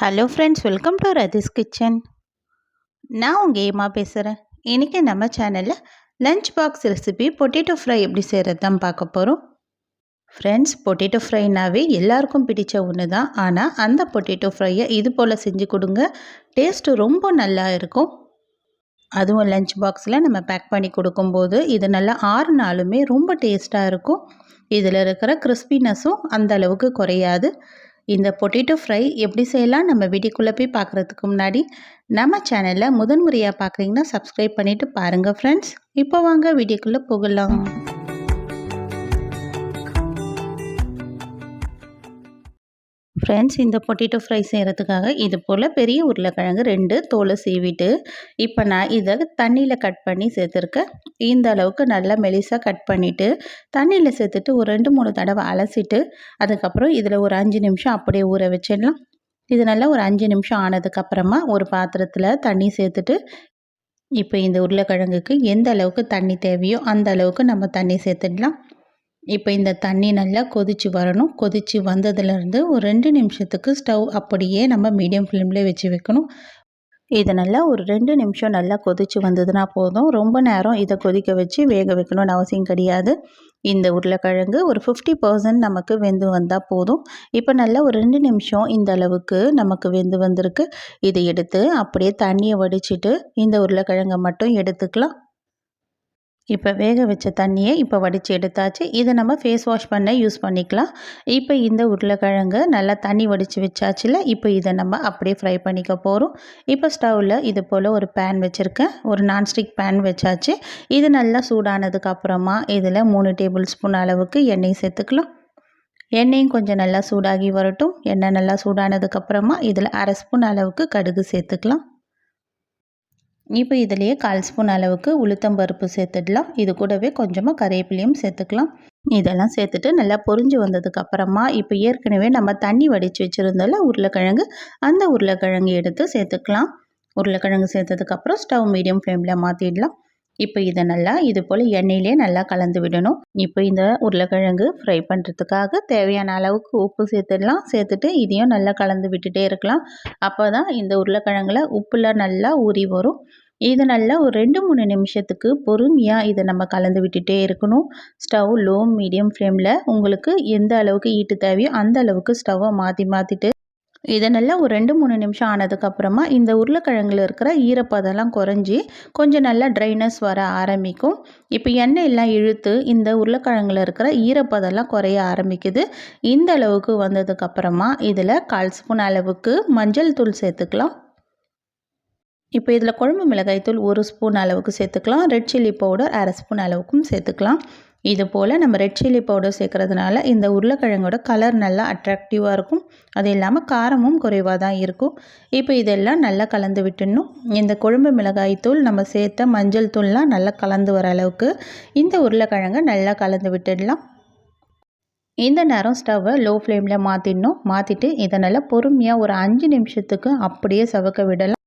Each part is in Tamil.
Hello friends, welcome to Rathi's kitchen. நான் உங்கள் ஏமா பேசுகிறேன். இன்றைக்கி நம்ம சேனலில் lunch box recipe potato fry எப்படி செய்கிறது தான் பார்க்க போகிறோம். ஃப்ரெண்ட்ஸ், பொட்டேட்டோ ஃப்ரைனாவே எல்லாருக்கும் பிடிச்ச ஒன்று தான். ஆனால் அந்த பொட்டேட்டோ ஃப்ரையை இது போல் செஞ்சு கொடுங்க, டேஸ்ட்டு ரொம்ப நல்லா இருக்கும். அதுவும் லஞ்ச் பாக்ஸில் நம்ம பேக் பண்ணி கொடுக்கும்போது இது நல்லா 6 நாளுமே ரொம்ப டேஸ்ட்டாக இருக்கும். இதில் இருக்கிற கிறிஸ்பினஸும் அந்த அளவுக்கு குறையாது. இந்த பொட்டேட்டோ ஃப்ரை எப்படி செய்யலாம் நம்ம வீடியோக்குள்ளே போய் பார்க்குறதுக்கு முன்னாடி நம்ம சேனலில் முதன்முறையாக பார்க்குறீங்கன்னா சப்ஸ்கிரைப் பண்ணிவிட்டு பாருங்கள் ஃப்ரெண்ட்ஸ். இப்போ வாங்க வீடியோக்குள்ளே போகலாம். ஃப்ரெண்ட்ஸ், இந்த பொட்டேட்டோ ஃப்ரை செய்கிறதுக்காக இது போல் பெரிய உருளைக்கிழங்கு 2 தோலை சீவிட்டு இப்போ நான் இதை தண்ணியில் கட் பண்ணி சேர்த்துருக்கேன். இந்த அளவுக்கு நல்லா மெலிசாக கட் பண்ணிவிட்டு தண்ணியில் சேர்த்துட்டு ஒரு 2-3 தடவை அலசிட்டு அதுக்கப்புறம் இதில் ஒரு 5 நிமிஷம் அப்படியே ஊற வச்சிடலாம். இது நல்லா ஒரு 5 நிமிஷம் ஆனதுக்கப்புறமா ஒரு பாத்திரத்தில் தண்ணி சேர்த்துட்டு இப்போ இந்த உருளைக்கிழங்குக்கு எந்த அளவுக்கு தண்ணி தேவையோ அந்த அளவுக்கு நம்ம தண்ணி சேர்த்துடலாம். இப்போ இந்த தண்ணி நல்லா கொதித்து வரணும். கொதித்து வந்ததுலேருந்து ஒரு 2 நிமிஷத்துக்கு ஸ்டவ் அப்படியே நம்ம மீடியம் ஃப்ளேமில் வச்சு வைக்கணும். இதை நல்லா ஒரு 2 நிமிஷம் நல்லா கொதித்து வந்ததுன்னா போதும். ரொம்ப நேரம் இதை கொதிக்க வச்சு வேக வைக்கணும்னு அவசியம் கிடையாது. இந்த உருளைக்கிழங்கு ஒரு 50% நமக்கு வெந்து வந்தால் போதும். இப்போ நல்லா ஒரு 2 நிமிஷம் இந்த அளவுக்கு நமக்கு வெந்து வந்திருக்கு. இதை எடுத்து அப்படியே தண்ணியை வடிச்சிட்டு இந்த உருளைக்கிழங்கை மட்டும் எடுத்துக்கலாம். இப்போ வேக வச்ச தண்ணியை இப்போ வடித்து எடுத்தாச்சு. இதை நம்ம ஃபேஸ் வாஷ் பண்ண யூஸ் பண்ணிக்கலாம். இப்போ இந்த உருளைக்கிழங்கு நல்லா தண்ணி வடித்து வச்சாச்சுல, இப்போ இதை நம்ம அப்படியே ஃப்ரை பண்ணிக்க போகிறோம். இப்போ ஸ்டவ்வில் இது போல் ஒரு பேன் வச்சுருக்கேன். ஒரு நான்ஸ்டிக் பேன் வச்சாச்சு. இது நல்லா சூடானதுக்கப்புறமா இதில் 3 டேபிள் ஸ்பூன் அளவுக்கு எண்ணெய் சேர்த்துக்கலாம். எண்ணெயும் கொஞ்சம் நல்லா சூடாகி வரட்டும். எண்ணெய் நல்லா சூடானதுக்கப்புறமா இதில் 1/2 ஸ்பூன் அளவுக்கு கடுகு சேர்த்துக்கலாம். இப்போ இதிலேயே 1/4 ஸ்பூன் அளவுக்கு உளுத்தம்பருப்பு சேர்த்துடலாம். இது கூடவே கொஞ்சமாக கறிவேப்பிலையும் சேர்த்துக்கலாம். இதெல்லாம் சேர்த்துட்டு நல்லா பொரிஞ்சு வந்ததுக்கப்புறமா இப்போ ஏற்கனவே நம்ம தண்ணி வடித்து வச்சுருந்தோம்ல உருளைக்கிழங்கு, அந்த உருளைக்கிழங்கு எடுத்து சேர்த்துக்கலாம். உருளைக்கிழங்கு சேர்த்ததுக்கப்புறம் ஸ்டவ் மீடியம் ஃப்ளேமில் மாற்றிடலாம். இப்போ இதை நல்லா இது போல் எண்ணெயிலே நல்லா கலந்து விடணும். இப்போ இந்த உருளைக்கிழங்கு ஃப்ரை பண்ணுறதுக்காக தேவையான அளவுக்கு உப்பு சேர்த்துடலாம். சேர்த்துட்டு இதையும் நல்லா கலந்து விட்டுட்டே இருக்கலாம். அப்போ தான் இந்த உருளைக்கிழங்குல உப்புலாம் நல்லா ஊறி வரும். இது நல்லா ஒரு 2-3 நிமிஷத்துக்கு பொறுமையாக இதை நம்ம கலந்து விட்டுட்டே இருக்கணும். ஸ்டவ் லோ மீடியம் ஃப்ளேமில் உங்களுக்கு எந்த அளவுக்கு ஹீட்டு தேவையோ அந்த அளவுக்கு ஸ்டவ்வை மாற்றிட்டு இதை நல்லா ஒரு 2-3 நிமிஷம் ஆனதுக்கப்புறமா இந்த உருளைக்கிழங்குல இருக்கிற ஈரப்பதெல்லாம் குறைஞ்சி கொஞ்சம் நல்லா ட்ரைனஸ் வர ஆரம்பிக்கும். இப்போ எண்ணெய் எல்லாம் இழுத்து இந்த உருளைக்கிழங்குல இருக்கிற ஈரப்பதெல்லாம் குறைய ஆரம்பிக்குது. இந்த அளவுக்கு வந்ததுக்கப்புறமா இதில் 1/4 ஸ்பூன் அளவுக்கு மஞ்சள் தூள் சேர்த்துக்கலாம். இப்போ இதில் குழம்பு மிளகாய் தூள் 1 ஸ்பூன் அளவுக்கு சேர்த்துக்கலாம். ரெட் சில்லி பவுடர் 1/2 ஸ்பூன் அளவுக்கும் சேர்த்துக்கலாம். இது போல் நம்ம ரெட் சில்லி பவுடர் சேர்க்குறதுனால இந்த உருளைக்கிழங்கோட கலர் நல்லா அட்ராக்டிவாக இருக்கும். அது இல்லாமல் காரமும் குறைவாக தான் இருக்கும். இப்போ இதெல்லாம் நல்லா கலந்து விட்டுடணும். இந்த குழம்பு மிளகாய் தூள் நம்ம சேர்த்த மஞ்சள் தூள்லாம் நல்லா கலந்து வர அளவுக்கு இந்த உருளைக்கிழங்கை நல்லா கலந்து விட்டுடலாம். இந்த நேரம் ஸ்டவ்வை லோ ஃப்ளேமில் மாற்றிட்டு இதை நல்லா பொறுமையாக ஒரு 5 நிமிஷத்துக்கு அப்படியே சவக்க விடலாம்.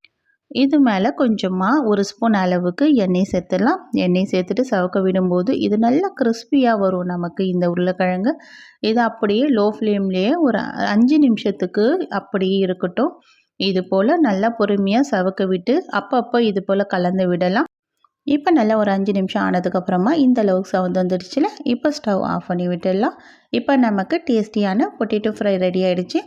இது மேலே கொஞ்சமாக 1 ஸ்பூன் அளவுக்கு எண்ணெய் சேர்த்துடலாம். எண்ணெய் சேர்த்துட்டு சவக்க விடும்போது இது நல்லா கிறிஸ்பியாக வரும் நமக்கு இந்த உருளைக்கிழங்கு. இது அப்படியே லோ ஃப்ளேம்லேயே ஒரு 5 நிமிஷத்துக்கு அப்படியே இருக்கட்டும். இது போல் நல்லா பொறுமையாக சவக்க விட்டு அப்பப்போ இது போல் கலந்து விடலாம். இப்போ நல்லா ஒரு 5 நிமிஷம் ஆனதுக்கப்புறமா இந்த அளவுக்கு சவுந்து வந்துடுச்சுல, இப்போ ஸ்டவ் ஆஃப் பண்ணி விட்டுடலாம். இப்போ நமக்கு டேஸ்டியான பொட்டேட்டோ ஃப்ரை ரெடி ஆகிடுச்சு.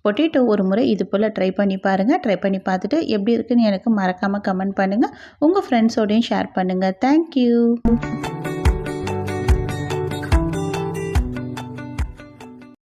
பொட்டேட்டோ ஒரு முறை இது போல் ட்ரை பண்ணி பாருங்கள். ட்ரை பண்ணி பார்த்துட்டு எப்படி இருக்குன்னு எனக்கு மறக்காமல் கமெண்ட் பண்ணுங்கள். உங்கள் ஃப்ரெண்ட்ஸோடையும் ஷேர் பண்ணுங்கள். தேங்க்யூ.